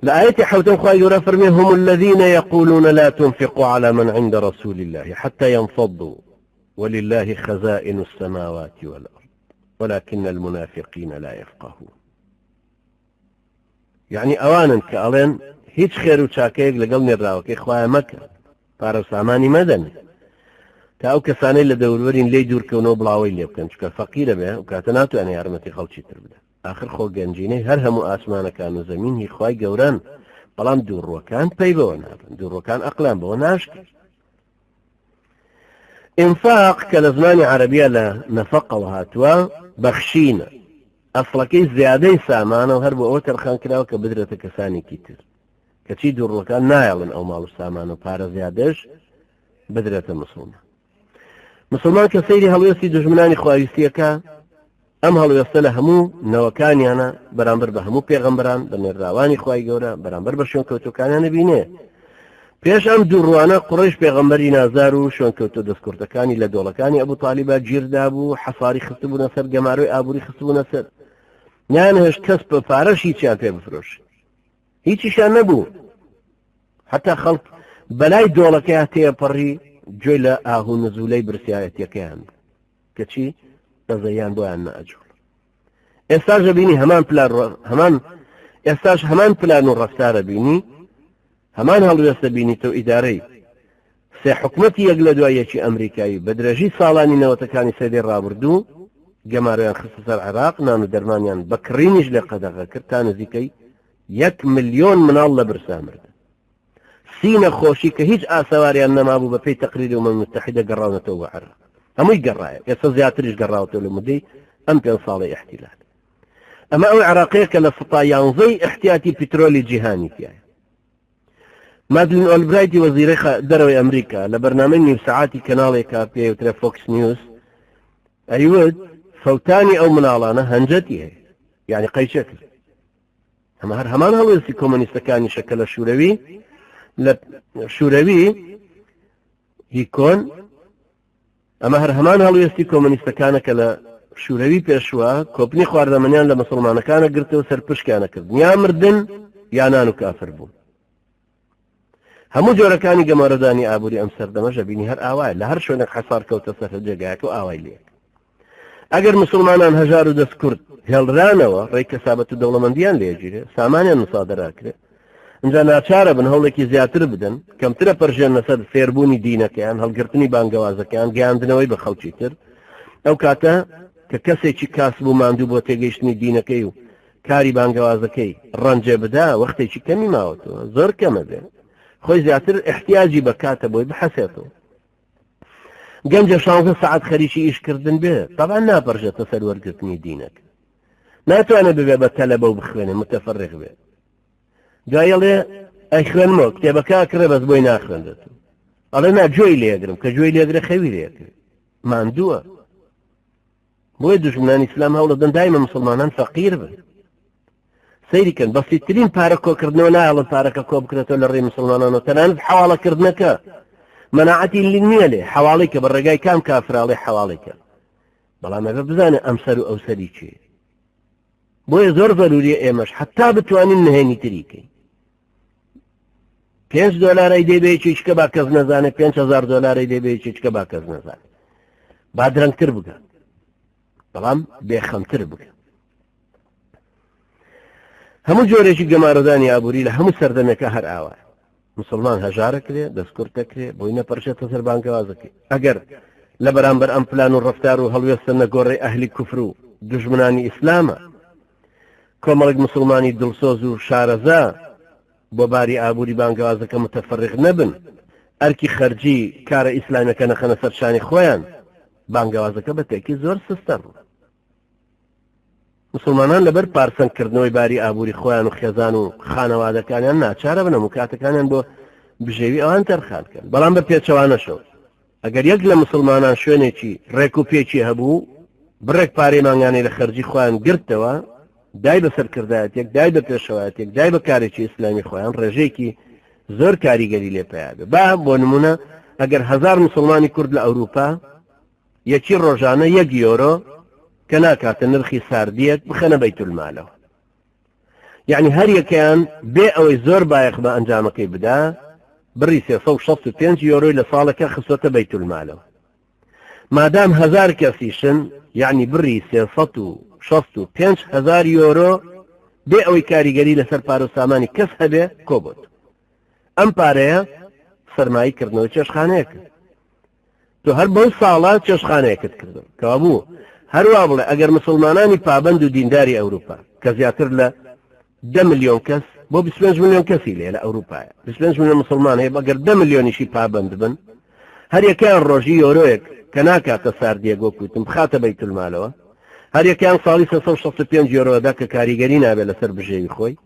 لآية حوتن خواهي يرى فرمي هم الذين يقولون لا تنفقوا على من عند رسول الله حتى ينفضوا ولله خزائن السماوات والأرض ولكن المنافقين لا يفقهون. يعني أوانا كألين هيج خير وشاكيك لقلني الراوكي خواهي مكة بارو ساماني مدني تاو كساني لدورورين لي دور كونو بلاوي لي بكن شكا فقيرة بها وكاتناتو أنا يارمتي خلشي تربدا آخر خو گەنجینەی هەر هەموو ئاسمانەکان و زەمین هی خوای گەوران بەڵام دووڕوەکان پەی بەوە نابن دووڕوەکان ئەقلان بەوە ناشکن. ئینفاق کە لە زمانی عەرەبیە لە نەفەقەوە هاتووە بەخشینە ئەسڵەکەی زیادەی سامانە و هەر بۆ ئەوە تەرخان کراوە کە بدرێتە کەسانێکی تر کەچی دووڕوەکان نایەڵن ئەو ماڵ و سامان و پارە زیادەش بدرێتە مسلمان کە سەیری هەڵوێستی دوژمنانی خواویستیەکە ئەم هەڵوێستە لە هەموو نەوەکانیانە بەرامبەر بە هەموو پێغەمبەران بە نێراوانی خوای گەورە بەرامبەر بە شوێنکەوتوەکانیانە بینێ. پێش ئەم دووڕوانە قوڕیش پێغەمبەری نازار و شوێنکەوتە دەستکورتەکانی لە دۆڵەکانی ئەبوو تالیبە گیردا بوو حەساری خستبوونە سەر گەماروی ئابووری خستبوونە سەر نیان هێشت کەس بە پارەش هیچیان پێ بفرۆش هیچیشان نەبوو حتا خەڵک بەلای دۆڵەکەیان تێپەڕی گوێی لە ئاهوو نزوولەی برسایەتیەکەیان کەچی بەزەیان بۆیان نەئەجوڵ. ئێستاش دەبینی ئێستاش هەمان پلان و ڕەفتارە بینی هەمان هەڵوێستە بینیتەوە ئیدارەی سێ حکومەتی یەک لە دوای یەکی ئەمریکایی بە درێژی ساڵانی نەوەتەکانی سەدەی ڕابردوو گەمارویان خستە سەر عێراق نان و دەرمانیان بە کڕینیش لێ قەدەغە کرد تا نزیکەی 1 ملیۆن مناڵ لە برسا مردن. سینە خۆشی کە هیچ ئاسەواریان نەمابوو بە پێی تەقریری ئومەم متحیدە گەڕاونەتەوە بە عێراق هەمووی گەڕایە ئێستا زیاتریش گەڕاوەتەوە لە مدەی ئەم 5 ساڵی احتیلال. ئەمە ئەو عێراقەیە کە لە سەتا 11 احتیاتی پیترۆلی جیهانی تایە. مادلین ئۆلبرایتی وەزیرەی دەرەوەی ئەمریکا لە بەرنامەی نیو سەعاتی کەناڵێکا پێوترە فۆکس نیوز ئەیوت فەوتانی ئەو مناڵانە هەنجەتی هەیە یعنی قەیچە کرد. ئەمە هەر هەمان هەڵوێستی کۆمۆنیستەکانی شەکە لە شوورەوی هیکۆن ئەمە هەر هەمان هەڵوێستی کۆمۆنیستەکانە کە لە شوورەوی پێشوە کۆپنی خواردەمەنیان لە مسلمانەکانە گرتەوە سەر پشکیانە کرد یا مردن یا نان و کافر بوون. هەموو جۆرەکانی گەمارەدانی ئابووری ئەم سەردەمەژە بینی هەر ئاوای لە هەر شوێنێک حەسار کەوتە سەر جێگایەک و ئاوای لێک. ئەگەر مسلمانان هەژار و دەستکورد هێڵرانەوە ڕێی کەسابەت و دەوڵەمەندیان لێگیرێ سامانیان مسادەراکرێ اینجا ناچارە بن هەوڵێکی زیاتر بدەن کەمترە پەرژێن لەسەر فێربوونی دینەکەیان هەڵگرتنی بانگەوازەکەیان گەیاندنەوەی بە خەڵکی تر ئەو کاتە کە کەسێکی کاسب و ماندوو بۆ تێگەیشتنی دینەکەی و کاری بانگەوازەکەی ڕەنجێ بدا وەختێکی کەمی ماوەتەوە زۆر کەمە بێ خۆی زیاتر احتیاجی بە کاتە بۆی بحەسێتەوە. گەنجە 16 ساعت خەریکی ئیشکردن بێ طبعا ناپەرژێتە سەر وەرگرتنی دینەکە ناتوانێت ببێ بە تەلەبە و بخوێنێ متەفەرغ بێ دوایڵێ ئەی خوێنمەوە کتێبەکە کڕێ بەس بۆی ناخوێندێتەوە ئەڵێ نا گوێی لێگرم کە گوێی لێگرە خەوی لێکرێ ماندووە. بۆیە دوژمنانی ئیسلام هەوڵەدەن دایمە مسلمانان فەقیر بن سەیریکەن بەسیترین پارە کۆکردنەوە نایڵن پارەکە کۆ بکرێتەوە لە ڕێی مسلمانانەوە تەنانەت حەواڵەکردنەکە مناعەتی نییە لێ حەواڵی کە بە ڕێگای کام کافراڵێ حەواڵێکە بەڵام ئەگە بزانێ ئەم سەر و ئەو سەری چێ بۆیە زۆر ضروریە ئێمەش حتا بتوانین نهێنی تریکەین. $5 دەبێ چیچکە با کەس نەزانێت $5,000 دەبێ چیچکە با کەس نەزانێت با درەنگتر بگە بەڵام بێخەمتر بگە. هەموو جۆرێکی گەمارەدانی ئابووری لە هەموو سەردەمێکە هەر ئاوایە مسلمان هەژارەکرێ دەستکورتەکرێ بۆی نەپەرشێتە سەر بانگەوازەکەی. ئەگەر لە بەرامبەر ئەم پلان و ڕەفتار و هەڵوێستە نەگۆڕی ئەهلی کوفر و دوژمنانی ئیسلامە کۆمەڵێک مسلمانی دڵسۆز و شارەزا بۆ باری ئابووری بانگەوازەکە متەفەرغ نەبن ئەرکی خەرجی کارە ئیسلامیەکە نەخەنە سەر شانی خۆیان بانگەوازەکە بە تێکی زۆر سستە بوو. مسلمانان لەبەر پارسەندکردنەوەی باری ئابووری خۆیان و خێزان و خانەوادەکانیان ناچارە بنە و کاتەکانیان بۆ بژێوی ئەوان تەرخانکەن بەڵام بە پێچەوانەشەوە ئەگەر یەک لە مسلمانان شوێنێکی ڕێک و پێچی هەبوو بڕێک پارەی مانگانەی لە خەرجی خۆیان گرتەوە دای بە سەرکردایەتێک دای بە پێشەوایەتێک دای بە کارێکی ئیسلامی خۆیان ڕێژەیەکی زۆر کاریگەری لێ پێیابێ. با بۆ نمونە ئەگەر 1000 مسلمانی کورد لە ئەوروپا یەکی ڕۆژانە €1 کە ناکاتە نرخی ساردیەک بخەنە بەیتولمالەوە يعني هەر یەکیان بێ ئەوەی زۆر بایەخ بە ئەنجامەکەی بدا بڕی 365 یۆرۆی لە ساڵەکە خستۆتە بەیتولمالەوە. مادام 1000 کەسیشن یعنی بڕی 365,000 یۆرۆ بێ ئەوەی کاریگەری لەسەر پارە و سامانی کەس هەبێ کۆبوت. ئەم پارەیە سەرماییکردنەوەی چێشخانەیەکە. تۆ هەر بەو ساڵە چێشخانەیەکت کردن کەوا بوو هەروە بڵێ ئەگەر مسلمانانی پابند و دینداری ئەوروپا کە زیاتر لە 10 ملیۆن کەس بۆ 25 ملیۆن کەسی لێ لە ئەوروپایە 25 ملیۆن مسلمان هەیە بەگەر 10 ملیۆنیشی پابند بن هەر یەکیان ڕۆژی یۆرۆیەک کە ناکاتە ساردیەگۆ کوتم بخاتە بەیتولمالەوە هەر یەکیان ساڵی 365 یۆرۆدا کە کاریگەری نابێت لەسەر بژێوی خۆی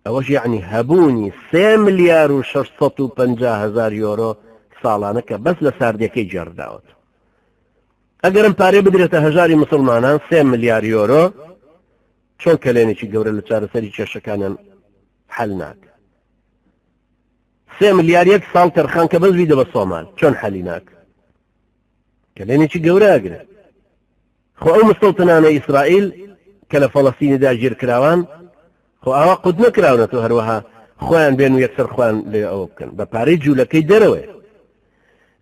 ئەوەش یعنی هەبوونی 3 ملیار و 650,000 یۆرۆ ساڵانە کە بەس لە ساردیەکەی جێڕداوت. ئەگەرم پارێ بدرێتە هەژاری مسلمانان 3 ملیار یۆرۆ چۆن کەلێنێکی گەورە لە چارەسەری کێشەکانیان حەل ناکە. 3 ملیار یەک ساڵ تەرخان کە بەس بیدە بە سۆمال چۆن حەلی ناکە. کەلێنێکی گەورە ئەگرێت. خۆ ئەو مستەوتنانە ئیسرائیل کە لە فەڵەستینیدا ژیرکراوان خۆ ئاوا قوت نەکراونەتەوە هەروەها خۆیان بێن و یەکسەر خوان لێ ئەوە بکەن بە پارەی جوولەکەی دەرەوەی.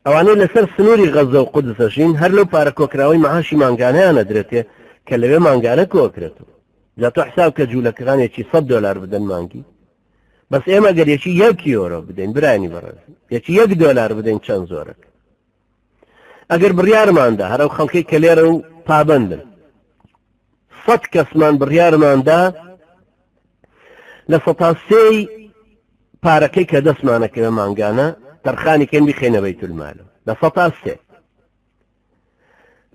ئەوانەی لەسەر سنووری غەزە و قودسەژین هەر لەو پارە کۆکراوەی مەعاشی مانگانەیانە درێتێ کە لەوێ مانگانە کۆکرێتەوە. جا تۆ حساب کە جوولەکەکانێکی $100 بدەن مانگی بەس ئێمە گەر یەکی 1 یۆرۆ بدەین برانی بەڕێز یەکی $1 بدەین چەند زۆرەکە. ئەگەر بڕیارماندا هەرو خەڵکەی کە لێرە و پابندن 100 کەسمان بڕیارماندا لە 103 پارەکەی کە دەستمانەکەوێ مانگانە تەرخانی کەن بخێنە بەیتولمالەوە لە 103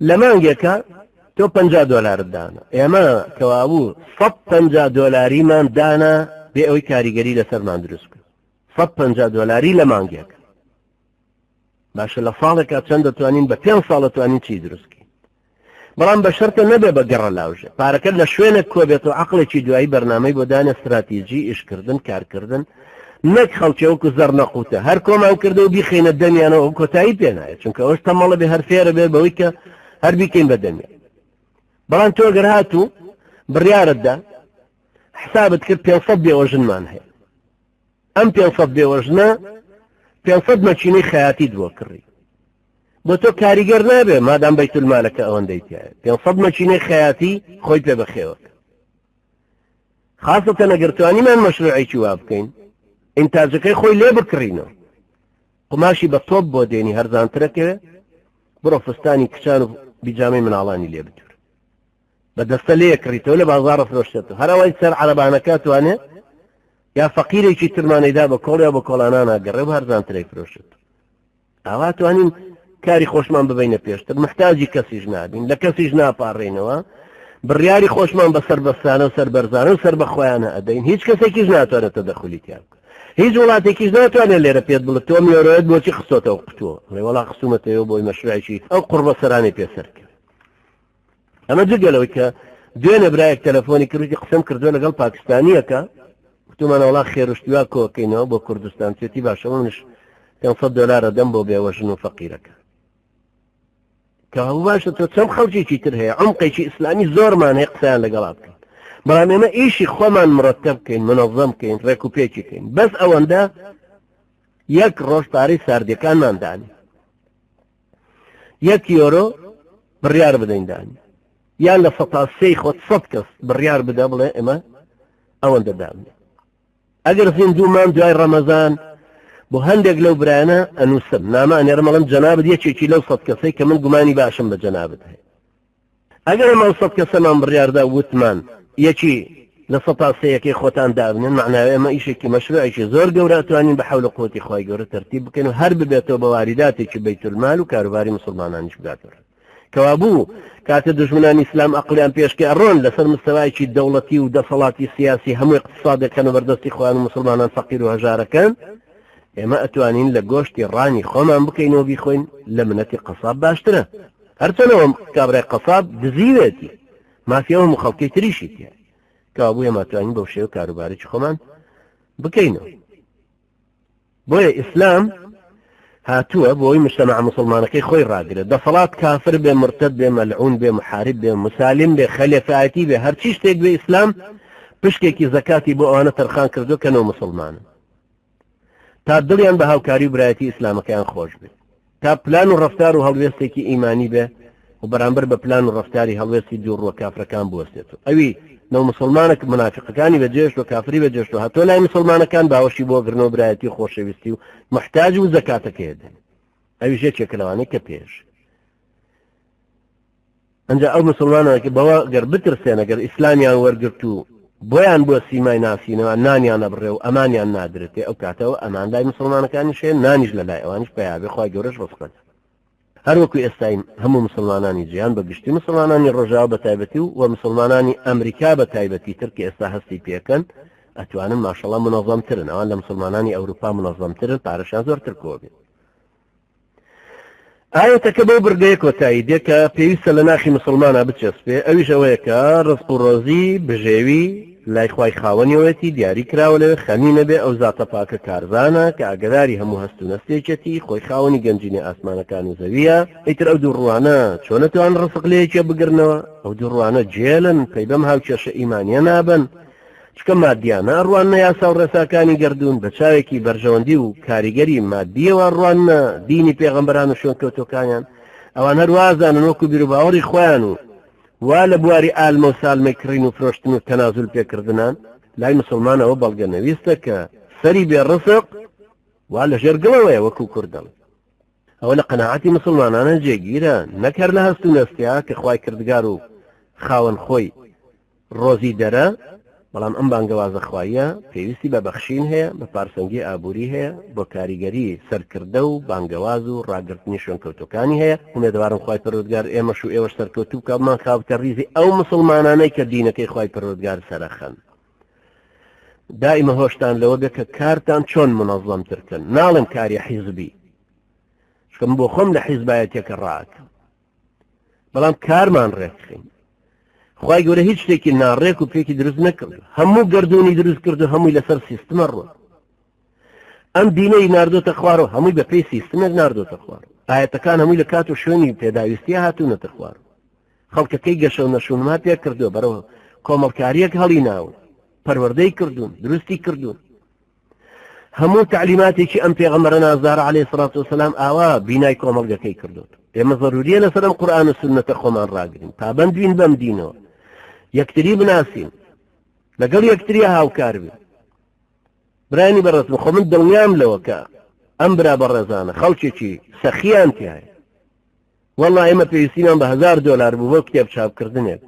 لە مانگێکە تۆ $50 دانا ئێمە کەوابوو $150 دانا بێ ئەوەی کاریگەری لەسەرمان دروست کرد $150 لە مانگێکە. باشە لە ساڵێکە چەند دەتوانین بە 5 ساڵ دەتوانین چی دروستکی بەڵام بە شەرتە نەبێ بە گەڕە لاوژێ پارەکە لە شوێنێک کۆبێت و عەقڵێکی دوایی بەرنامەی بۆ دانە استراتیژی ئیشکردن کارکردن نەک خەڵکی وەکو زەر نەقوتە هەر کۆمان کردە و بیخێنە دەمیانەوە کۆتایی پێنایە چونکە ئەوش تەمەڵە بێ هەر فێرە بێ بەوەی کە هەر بیکەین بە دەمیان. بەڵام تۆ گەر هاتوو بڕیارتدا حسابت کرد 500 بێوەژنمان هەیە ئەم 500 بێوەژنە 500 مەچینەی خەیاتیت بۆ کڕی بۆ تۆ کاریگەر نابێ مادام بەیتولمالەکە ئەوەندەی تایە 500 مەچینەی خەیاتی خۆی پێ بەخێوەکە. خاستەن ئەگەر توانیمان مەشروعێکی وا بکەین ئینتاجەکەی خۆی لێ بکڕینەوە قماشی بە تۆپ بۆ دێنی هەرزانترەکەوێ بڕۆ فستانی کچان و بیجامەی مناڵانی لێ بتور بە دەستە لێ کڕیتەوە لە بازاڕە فرۆشتێتەوە هەراوای سەر عەرەبانەکە توانێ یا فەقیرێکی ترمانەیدا بە کۆڵ یا بە کۆڵانان ئاگەڕێ و هەرزانترەی فرۆشت. ئاوا توانین کاری خۆشمان ببینە پێشتر محتاجی کەسیش نابین لە کەسیش ناپاڕێنەوە بڕیاری خۆشمان بەسەر بەستانە و سەر بەرزانە و سەر بەخۆیانە ئەدەین هیچ کەسێکیش ناتوانێت تەدەخولی تیا بکات هیچ وڵاتێکیش ناتوانێت لێرە پێت بڵێت تۆ میۆرۆیت بۆچی خستۆتەوە قوتووە وڵا خستومەتەوە بۆی مەشروعێکی ئەو قوربە سەرانی پێسەر کرد. ئەمە جگەلەوەی کە دوێنێ برایەک تەلەفۆنی کردی قسەم کردووە لەگەڵ پاکستانیەکە وتومانە وڵا خێرشتیوا کۆکەینەوە بۆ کوردستان چێتی باشە منش $500 دەم بۆ بێوەژن و فەقیرەکە کە هەوو باشە تۆ چەند خەڵکێکی تر هەیە عمقێکی ئیسلامی زۆرمان هەیە قسەیان لەگەڵا بکەین بەڵام ئێمە ئیشی خۆمان مرەتەب بکەین منەظەم بکەین ڕێک و پێکی بکەین بەس ئەوەندە یەک ڕۆژ پارەی ساردیەکانمان دانی 1 یۆرۆ بڕیار بدەین دانی یان لە 103 خۆت 100 کەس بڕیار بدە بڵێ ئێمە ئەوەندە دامنێ. ئەگەر زیندوومان دوای ڕەمەزان بۆ هەندێک لەو برایانە ئەنووسم نامانێرە مەڵم جەنابەت یەکێکی لەو 100 کەسەی کە من گومانی باشم بە جەنابەت هەیە. ئەگەر ئەمە 100 کەسەمان بڕیاردا وتمان یەکی لە 103 خۆتان دابنێن معناوی ئەمە ئیشێکی مەشروعێکی زۆر گەورە توانین بە حەول و قووەتی خۆی گەورە تەرتیب بکەین و هەر ببێتەوە بە واریداتێکی بەیتولمال و کاروباری مسلمانانیش بگاتەوە کەوا بوو کاتە دژمنانی ئیسلام ئەقلیان پێشکە ئەڕۆن لەسەر مستەوایکی دەوڵەتی و دەسەڵاتی سیاسی هەموو اقتصادەکەن و بەردەستی خۆیان و مسلمانان فەقیر و هەژارەکەن ئێمە ئەتوانین لە گۆشتی ڕانی خۆمان بکەینەوە بیخۆین لە منەتی قەساب باشترە هەرچەنەوە کابرای قەساب دزیوێتی مافیەوە مخەڵکی تریشی تیا کەوا بوو ئێمە ئەتوانین بەو شێوە کاروبارێکی خۆمان بکەینەوە. بۆیە ئیسلام هاتووە بۆی مجتەمع مسلمانەکەی خۆی ڕاگرێت دەسەڵات کافر بێ مرتد بێ مەلعون بێ محارب بێ مسالم بێ خەلێفایەتی بێ هەرچی شتێک بێ ئیسلام پشتێکی زەکاتی بۆ ئەوانە تەرخان کردو کەنەوە مسلمانن تا دڵیان بە هاوکاری و برایەتی ئیسلامەکەیان خۆش بێت تا پلان و ڕەفتار و هەڵوێستێکی ئیمانی بێ و بەرامبەر بە پلان و ڕەفتاری هەڵوێستی دووڕوە کافرەکان بوەستێتەوە ئەوی نەو مسلمانە منافقەکانی بەجێشت و کافری بەجێشت و هاتۆ لای مسلمانەکان باوەشی بۆ گرنەوە برایەتی و خۆشەویستی و محتاج و زەکاتەکە دێن ئەویش یەکێکە لەوانەی کە پێش ئەنجا ئەو مسلمانانە بەوە گەر بترسێن ئەگەر ئیسلامیان وەرگرت و بۆیان بۆ سیمای ناسینەوە نانیان نەبڕێ و ئەمانیان نادرێتێ ئەو کاتەوە ئەمان لای مسلمانەکانی شێن نانیش لە لای ئەوانش پێیابێ خوا گەورەش ڕزقەت هەروەکو ئێستای هەموو مسلمانانی جیهان بە گشتی مسلمانانی ڕۆژاوا بە تایبەتی و مسلمانانی ئەمریکا بە تایبەتی تر کە ئێستا هەستی پێکەن ئەتوانن ماشەڵڵا منەظەمترن ئەوان لە مسلمانانی ئەوروپا منەظەمترن پارەشان زۆرتر کۆبێت ئاەتەکە بەو بردەیە کۆتایی دێ کە پێویستە لە ناخی مسلمانە بچەسپێ ئەویش ئەوەیە کە ڕزق و ڕۆزی بژێوی لای خوای خاوەنیەوەتی دیاری کراوە لەوێ خەمی نەبێ ئەو زاتە پاکە کارزانە کە ئاگداری هەموو هەست و نەستێکێتی خۆی خاوەنی گەنجینی ئاسمانەکان و زەویە ئیتر ئەو دووڕوانە چۆنەتوان ڕزق لەیەکێ بگرنەوە ئەو دووڕوانە جێلن پەی بەم هاوکێشە ئیمانیە نابن چکە مادیانە ڕوانە یاسا و ڕێساکانی گردوون بە چاوێکی بەرژەوەندی و کاریگەری مادیەوە ڕوانە دینی پێغەمبەران و شوێن کەوتۆکانیان ئەوان هەروازانن وەکو بیر و باوەڕی خۆیان و وا لە بواری ئالمە و سالمەی کڕین و فرۆشتن و تەنازول پێکردنان لای مسلمانەوە بەڵگە نەویستە کە سەری بێ ڕسق وا لە ژێرگڵەوەیە وەکو کوردەڵ ئەوە لە قەناعەتی مسلمانانە جێگیرە نەکەر لە هەست و نەستیا کە خوای کردگار و خاوەن خۆی ڕۆزی دەرە بەڵام ئەم بانگەوازە خوایە پێویستی بە بەخشین هەیە بە پارسەنگی ئابووری هەیە بۆ کاریگەری سەرکردە و بانگەواز و ڕاگررتنی شوێنکەوتەکانی هەیە ومێدەوارم خوای پەروەردگار ئێمەش و ئێوەش سەرکەوتوو کەمان خاوتە ریزی ئەو مسلمانانەی کە دینەکەی خوای پەروەردگار سەرەخەن دائیمە هۆشتان لەوە بێ کە کارتان چۆن منەظەمترکەن ناڵێم کاری حیزبی چکەم بۆ خۆم لە حیزبایەتێکە ڕاکەم بەڵام کارمان ڕێکخین خوای گەورە هیچ شتێکی ناڕێک و پێکی دروست نەکرد هەموو گردونی دروست کرد و هەمووی لەسەر سیستمە ڕوە ئەم دینەی ناردۆتە خوار و هەمووی بە پێی سیستمێک ناردۆتە خوار ئاەتەکان هەمووی لە کات و شوێنی پێداویستی هاتوونەتە خوار خەڵکەکەی گەشە و نەشونما پێ کردو بەرەوە کۆمەڵکاریەک هەڵی ناون پەروەردەی کردوون دروستی کردوون هەموو تعلیماتێکی ئەم پێغەمبەرە نازدارە عەلەیهی سەڵات وسەلام ئاوا بینای کۆمەڵگەکەی کردوت ئێمە ضروریە لەسەر ئەم قورئان و سونەتە خۆمان ڕاگرین پابەند بین بەم دینەوە یەکتری بناسین لەگەڵ یەکتری هاوکار بین برانی بەڕێزم خۆ من دڵنیام لەوە کە ئەم برا بەڕێزانە خەڵکێکی سەخیان تایە وەڵڵا ئێمە پێویستیمان بە $1000 بوو بۆ کتێب چاپکردنێک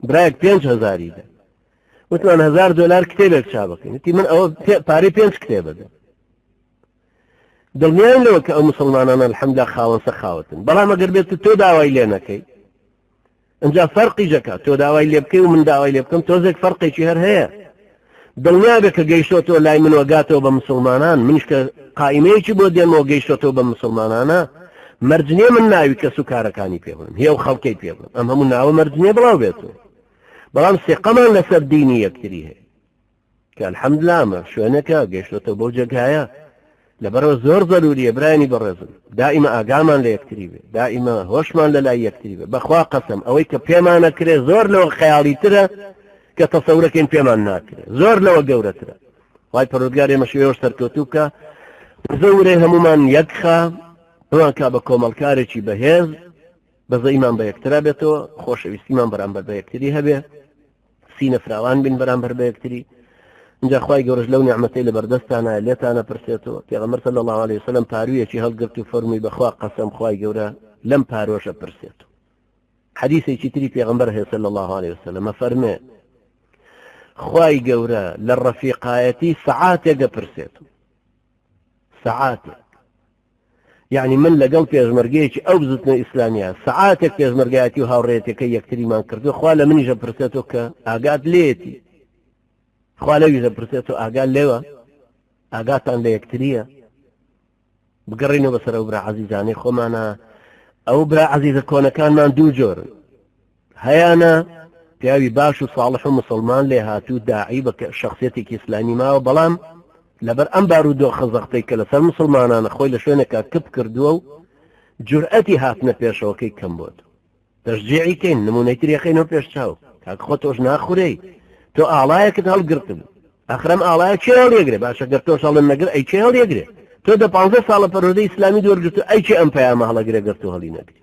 برایەک 5,000 دە وتمان $1000 کتێبێک چاپەکەین وتی من ئەوە پارەی 5 کتێبە دە دڵنیان لەوە کە ئەو مسلمانانە الحەمدلله خاوەن سەخاوەتن بەڵام ئەگەر بێت تۆ داوای لێ نەکەی ئەجا فەرقی جەکە تۆ داوای لێ بکەی و من داوای لێ بکەم تۆزێک فەرقێکی هەر هەیە دڵنیا بێ کە گەیشتۆ لای من وەگاتەوە بە مسلمانان منش کە قائیمەیەکی بۆ دێنەوە گەیشتۆ بە مسلمانانە مەرجنێ من ناوی کەس و کارەکانی پێ بڵم هێو خەڵکەی پێ بڵم ئەم هەموو ناوە مەرجنێ بڵاو بێتەوە بەڵام سێقەمان لەسەر دینی یەکتری هەیە کە الحەمدلله ئەمە شوێنەکە گەیشتۆ بۆ جێگایە لەبەرەوە زۆر ضروریە برانی بەڕێزم دائیمە ئاگامان لە یەکتری بێ دائیمە هۆشمان لە لای یەکتری بێ بەخوا قەسەم ئەوەی کە پێمانە کرێ زۆر لەوە خەیاڵی ترە کە تەسەورەکەین پێمان ناکرێ زۆر لەوە گەورەترە وای پەروەردگار ئێمە شوێوەش سەرکەوتوو بکە زەورەی هەمومان یەکخا بڵان کا بە کۆمەڵکارێکی بەهێز بەزەیمان بە یەکترا بێتەوە خۆشەویستیمان بەرامبەر بە یەکتری هەبێ سینە فراوان بین بەرامبەر بە یەکتری اینجا خوای گەورەش لەو نیعمەتەی لە بەردەستانە لێتانە پرسێتەوە پێغەمبەر صلی الله علیه وسلم پارویەکی هەڵگرت و فەرمووی بەخوا قەسەم خوای گەورە لەم پارۆشە پرسێتەوە حەدیثێکی تری پێغەمبەر هەیە صلی الله علیه وسلم فەرمێ خوای گەورە لە ڕەفیقایەتی سەعاتێک پرسێتەوە سەعاتێک یعنی من لەگەڵ پێشمەرگەیەکی ئەو بزوتنە ئیسلامیە سەعاتێک پێشمەرگایەتی و هاوڕێیەتەکەی یەکتریمان کردو خوا لە منیشە پرسێتەوە کە ئاگات لێتی خوا لەویشە پرسێتەوە ئاگات لێوە ئاگاتان لە یەکتریە بگەڕینەوە بەسەر ئەو برا عەزیزانەی خۆمانە ئەو برا عەزیزە کۆنەکانمان دوو جۆرن هەیانە پیاوی باش و صالح و مسلمان لێ هاتوو داعی بە شخصیەتێکی ئیسلامی ماوە بەڵام لەبەر ئەم بارودۆ خەزەختەی کە لەسەر مسلمانانە خۆی لە شوێنێکا کپ کردووە و جورئەتی هاتنە پێشەوەکەی کەم بۆت تەشجیعی کەین نمونەی تریەکەینەوە پێش چاو کاک خۆ تۆش ناخورەی تۆ ئاڵایەکت هەڵگرت بوو ئاخرەم ئاڵایە چێ هەڵیەگرێ باشە گەرتۆ شەڵن نەگر ئەی چێ هەڵیەگرێ تۆ دە 15 ساڵە پەروەردەی ئیسلامی دووەرگرتو ئەی چێ ئەم پەیامە هەڵەگرێ گەرتۆ هەڵی نەگری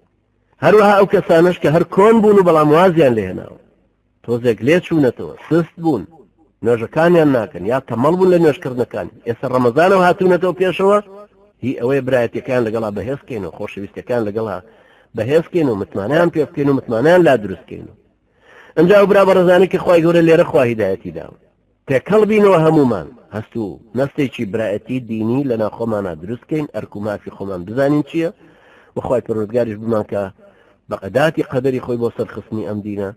هەروەها ئەو کەسانش کە هەر کۆن بوون و بەڵام وازیان لێ هێناوە تۆزێک لێ چوونەتەوە سست بوون نوێژەکانیان ناکەن یا تەمەڵ بوون لە نوێژکردنەکان ئێستا ڕەمەزانەوە هاتوونەتەوە پێشەوە هی ئەوەی برایەتەکان لەگەڵا بەهێزکەینەوە خۆشەویستەکان لەگەڵا بەهێزکەین و متمانیان پێ بکەین و متمانیان لا دروستکەین ئەمجا برا بەڕێزانی کە خوای گەورە لێرە خوا هیدایەتی داوە تێکەڵ بینەوە هەمومان هەستوو نەستێکی برایەتی دینی لە ناو خۆمانە دروستکەین ئەرک و مافی خۆمان بزانین چییە وخوای پەروەردگاریش بمان کە بەقەداتی قەدەری خۆی بۆ سەرخستنی ئەم دینە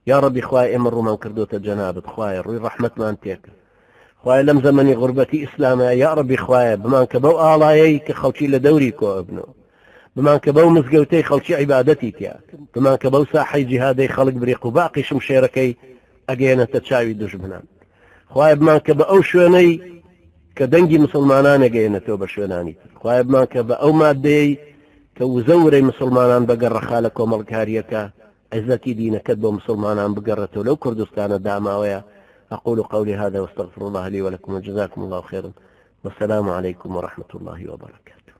یا ربی خوای ئێمە ڕوومان کردوتە جەنابەت خوای ڕووی ڕەحمەتمان تێکە خوای لەم زەمەنی غوربەتی ئیسلامە یا ربی خوایە بمان کە بەو ئاڵایەی کە خەڵکی لە دەوری کۆ ئەبنەوە بمان کە بەو مزگەوتەی خەڵکی عیبادەتی تیا بمان کە بەو ساحەی جیهادەی خەڵک بریق و باقی شمشێرەکەی ئەگەێنێتە چاوی دوژمنان خوای بمان کە بە ئەو شوێنەی کە دەنگی مسلمانان ئەگەێنێتەوە بە شوێنانی تر خوای بمان کە بە ئەو مادەی کە وزەورەی مسلمانان بەگەڕەخا لە کۆمەڵکاریەکە عزتي دينك بو مسلمان بقرته لو كردستان داماوية أقول قولي هذا واستغفر الله لي ولكم وجزاكم الله خيرا والسلام عليكم ورحمة الله وبركاته.